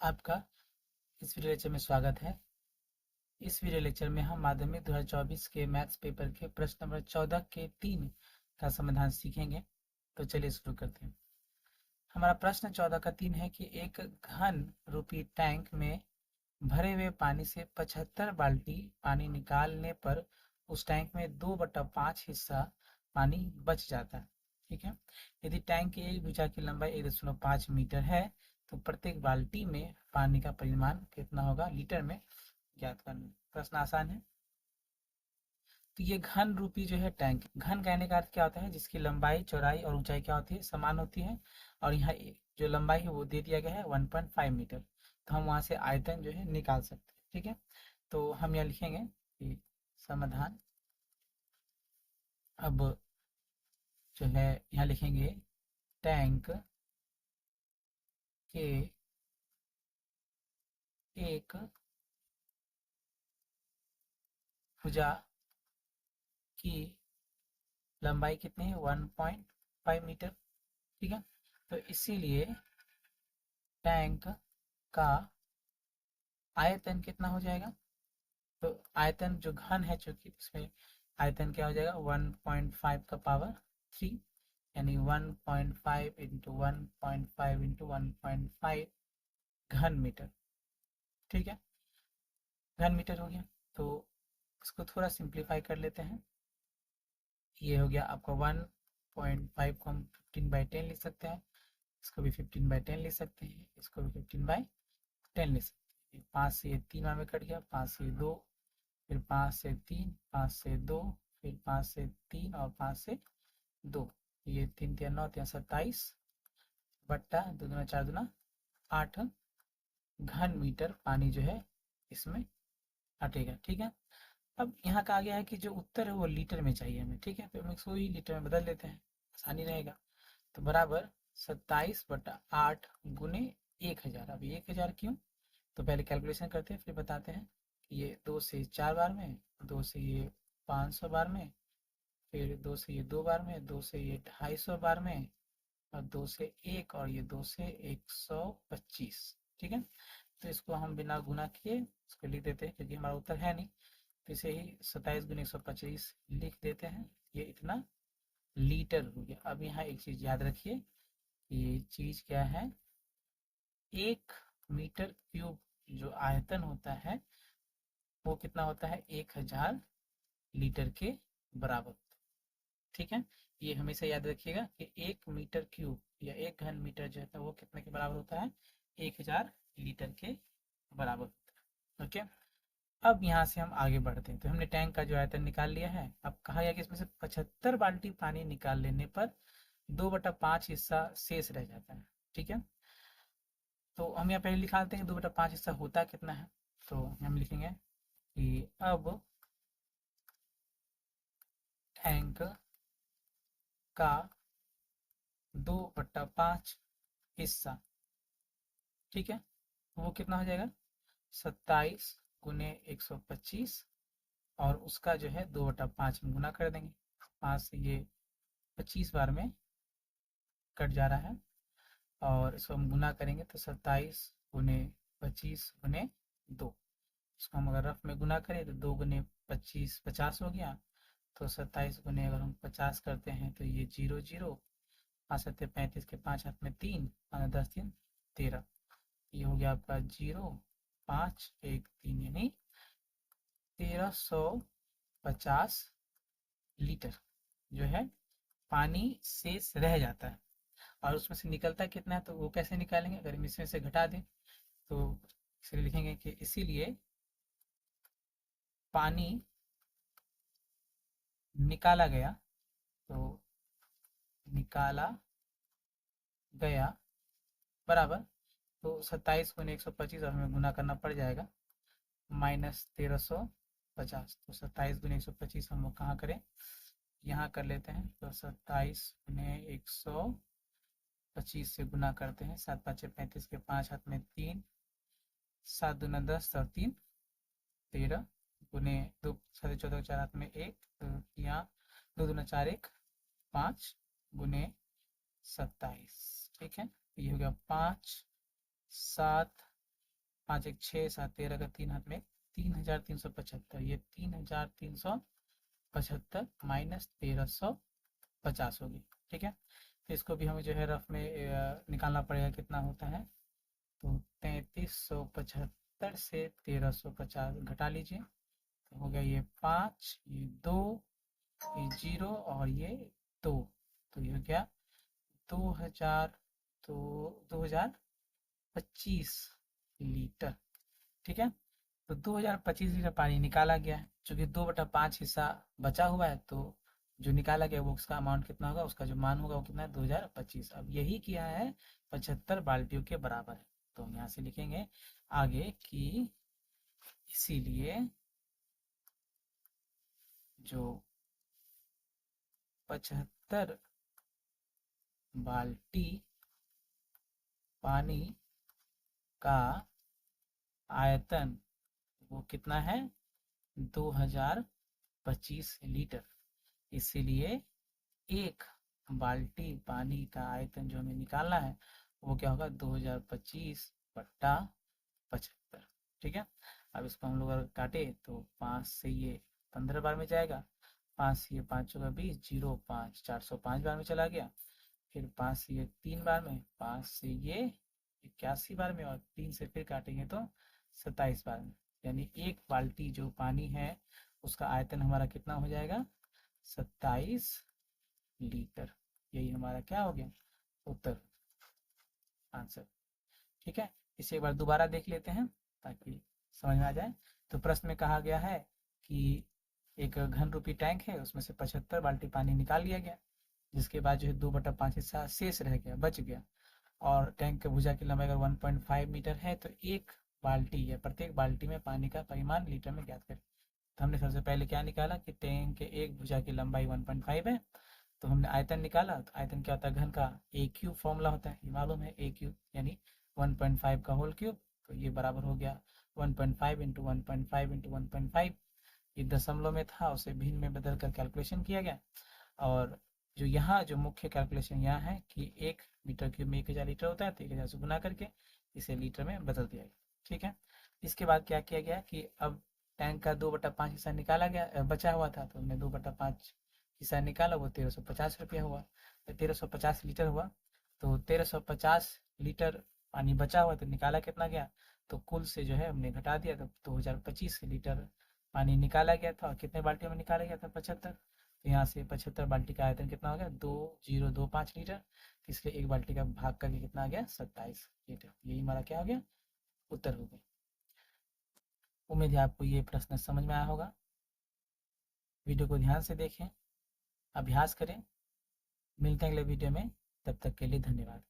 आपका इस video lecture में स्वागत है। इस वीडियो लेक्चर में हम माध्यमिक 2024 के मैथ्स पेपर के प्रश्न नंबर 14 के 3 का समाधान सीखेंगे। तो चलिए शुरू करते हैं। हमारा प्रश्न 14 का 3 है कि एक घन रूपी टैंक में भरे हुए पानी से 75 बाल्टी पानी निकालने पर उस टैंक में 2/5 हिस्सा पानी बच जाता है। ठीक है, यदि टैंक की एक भुजा की लंबाई 1.5 मीटर है तो प्रत्येक बाल्टी में पानी का परिमाण कितना होगा लीटर में ज्ञात करना। प्रश्न आसान है। तो ये घन रूपी जो है टैंक, घन कहने का अर्थ क्या होता है, जिसकी लंबाई चौड़ाई और ऊंचाई क्या होती है, समान होती है। और यहाँ जो लंबाई है वो दे दिया गया है 1.5 मीटर। तो हम वहां से आयतन जो है निकाल सकते हैं। ठीक है, तो हम यहाँ लिखेंगे कि समाधान। अब जो है यहाँ लिखेंगे टैंक के एक भुजा की लंबाई कितनी है, 1.5 मीटर। ठीक है, तो इसीलिए टैंक का आयतन कितना हो जाएगा। तो आयतन जो घन है, चूंकि इसमें आयतन क्या हो जाएगा 1.5 का पावर 3, यानी 1.5 इंटू 1.5 इंटू 1.5 घन मीटर। ठीक है, घन मीटर हो गया। तो इसको थोड़ा सिंप्लीफाई कर लेते हैं। ये हो गया आपका 1.5 को हम 15/10 लिख सकते हैं, इसको भी 15/10 लिख सकते हैं, इसको भी 15/10 लिख सकते हैं। 5 से ये 3 बार में कट गया, 5 से 2, फिर 5 से 3, 5 से 2, फिर 5 से 3 और 5 से 2। ये 3 3 9 3 27 बट्टा 2 दूना 4 दूना 8 घन मीटर पानी जो है इसमें हटेगा। ठीक है, अब यहाँ का आ गया है कि जो उत्तर है वो लीटर में चाहिए हमें। ठीक है, तो हम इसको ही लीटर में बदल देते हैं, आसानी रहेगा। तो बराबर 27/8 गुने 1000। अब 1000 क्यों, तो पहले कैलकुलेशन करते हैं फिर बताते हैं। ये 2 से 4 बार में, 2 से ये 500 बार में, फिर 2 से ये 2 बार में, 2 से ये 250 बार में, और 2 से 1, और ये 2 से 125। ठीक है, तो इसको हम बिना गुना किए इसको लिख देते हैं, क्योंकि हमारा उत्तर है नहीं। तो इसे ही 27 गुने 125 लिख देते हैं। ये इतना लीटर हो गया। अब यहाँ एक चीज याद रखिए, ये चीज क्या है, 1 मीटर क्यूब जो आयतन होता है वो कितना होता है, 1000 लीटर के बराबर। ठीक है, ये हमेशा याद रखिएगा कि 1 मीटर क्यूब या 1 घन मीटर जो है वो कितने के बराबर होता है, 1000 लीटर के बराबर होता है। ओके, अब यहाँ से हम आगे बढ़ते हैं। तो हमने टैंक का जो आयतन निकाल लिया है। अब कहा गया कि इसमें से 75 बाल्टी पानी निकाल लेने पर 2/5 हिस्सा शेष रह जाता है। ठीक है, तो हम यहाँ पहले निकालते हैं 2/5 हिस्सा होता कितना है। तो हम लिखेंगे कि अब टैंक का 2/5 हिस्सा, ठीक है, वो कितना हो जाएगा, 27 गुने 125, और उसका जो है 2/5 में गुना कर देंगे। 5 से ये 25 बार में कट जा रहा है, और इसको हम गुना करेंगे तो 27 गुने 25 गुने 2। इसको हम अगर रफ में गुना करें तो 2 गुने 25 50 हो गया। तो 27 गुने अगर हम 50 करते हैं तो ये 0 0, 5 7 35 के 5 हाथ में 3, 10 3 13। ये हो गया आपका 0 5 1 3, यानी 1350 लीटर जो है पानी शेष रह जाता है। और उसमें से निकलता कितना है, तो वो कैसे निकालेंगे, अगर हम इसमें से घटा दें तो इसलिए लिखेंगे कि इसीलिए पानी निकाला गया, तो निकाला गया बराबर, तो 27 गुने 125 और हमें गुना करना पड़ जाएगा -1350। तो 27 गुने 125 हम लोग कहाँ करें, यहाँ कर लेते हैं। तो 27 गुने 125 से गुना करते हैं, 7 5 35 के 5 हाथ में 3, 7 दूना 10 और 3 13, गुने 2 7 14 4 हाथ में 1, तो यहाँ 2 दूना 4 1 5 गुने 27। ठीक है, ये हो गया 5 7 5 एक 6 7 13 का 3 हाथ में 3375, ये 3375 माइनस 1350 होगी। ठीक है, तो इसको भी हमें जो है रफ में निकालना पड़ेगा कितना होता है। तो 3375 से 1350 घटा लीजिए, तो हो गया ये 5, ये 2, ये 0 और ये 2, तो ये हो गया 2000, तो 2025 लीटर। ठीक है, तो 2025 लीटर पानी निकाला गया है, चूंकि 2/5 हिस्सा बचा हुआ है, तो जो निकाला गया वो उसका अमाउंट कितना होगा, उसका जो मान होगा वो कितना है 2025। अब यही किया है 75 बाल्टियों के बराबर है, तो हम यहाँ से लिखेंगे आगे कि इसीलिए जो 75 बाल्टी पानी का आयतन वो कितना है 2025 लीटर, इसीलिए एक बाल्टी पानी का आयतन जो हमें निकालना है वो क्या होगा 2025 बट्टा 75। ठीक है, अब इसको हम लोग अगर काटे तो 5 से ये 15 बार में जाएगा, 5 से ये 5 का 20, 0 5 405 बार में चला गया, फिर 5 से ये 3 बार में, 5 से ये 81 बार में, और 3 से फिर काटेंगे तो 27 बार में, यानी एक बाल्टी जो पानी है उसका आयतन हमारा कितना हो जाएगा 27 लीटर। यही हमारा क्या हो गया उत्तर, आंसर। ठीक है, इसे एक बार दोबारा देख लेते हैं ताकि समझ में आ जाए। तो प्रश्न में कहा गया है कि एक घन रूपी टैंक है, उसमें से 75 बाल्टी पानी निकाल लिया गया, जिसके बाद जो है 2/5 हिस्सा शेष रह गया, बच गया, और टैंक के भुजा की लंबाई अगर 1.5 मीटर है तो एक बाल्टी या प्रत्येक बाल्टी में पानी का परिमाण लीटर में ज्ञात करें। तो हमने सबसे पहले क्या निकाला कि टैंक के एक भुजा की लंबाई 1.5 है, तो हमने आयतन निकाला, तो आयतन क्या होता है घन का ए क्यूब फॉर्मूला होता है, ये मालूम है, ए क्यूब यानी 1.5 का होल क्यूब, तो ये बराबर हो गया 1.5 इंटू 1.5 इंटू 1.5, ये दशमलव में था उसे भिन्न में बदल कर कैलकुलेशन किया गया, और जो यहाँ जो मुख्य कैलकुलेशन यहाँ है कि 1 मीटर क्यूब में 1000 लीटर होता है, तो 1000 से गुना करके इसे लीटर में बदल दिया गया। ठीक है, इसके बाद क्या किया गया कि अब टैंक का 2/5 हिस्सा निकाला गया, बचा हुआ था, तो हमने 2/5 हिस्सा निकाला, वो 1350 रुपया हुआ, तो 1350 लीटर हुआ, तो 1350 लीटर पानी बचा हुआ, तो निकाला कितना गया, तो कुल से जो है हमने घटा दिया, तो 2025 लीटर पानी निकाला गया था, और कितने बाल्टियों में निकाला गया था 75, तो यहाँ से 75 बाल्टी का आयतन कितना हो गया 2025 लीटर, इसलिए एक बाल्टी का भाग करके कितना आ गया 27 लीटर, यही हमारा क्या हो गया उत्तर हो गया। उम्मीद है आपको ये प्रश्न समझ में आया होगा। वीडियो को ध्यान से देखें, अभ्यास करें, मिलते हैं अगले वीडियो में, तब तक के लिए धन्यवाद।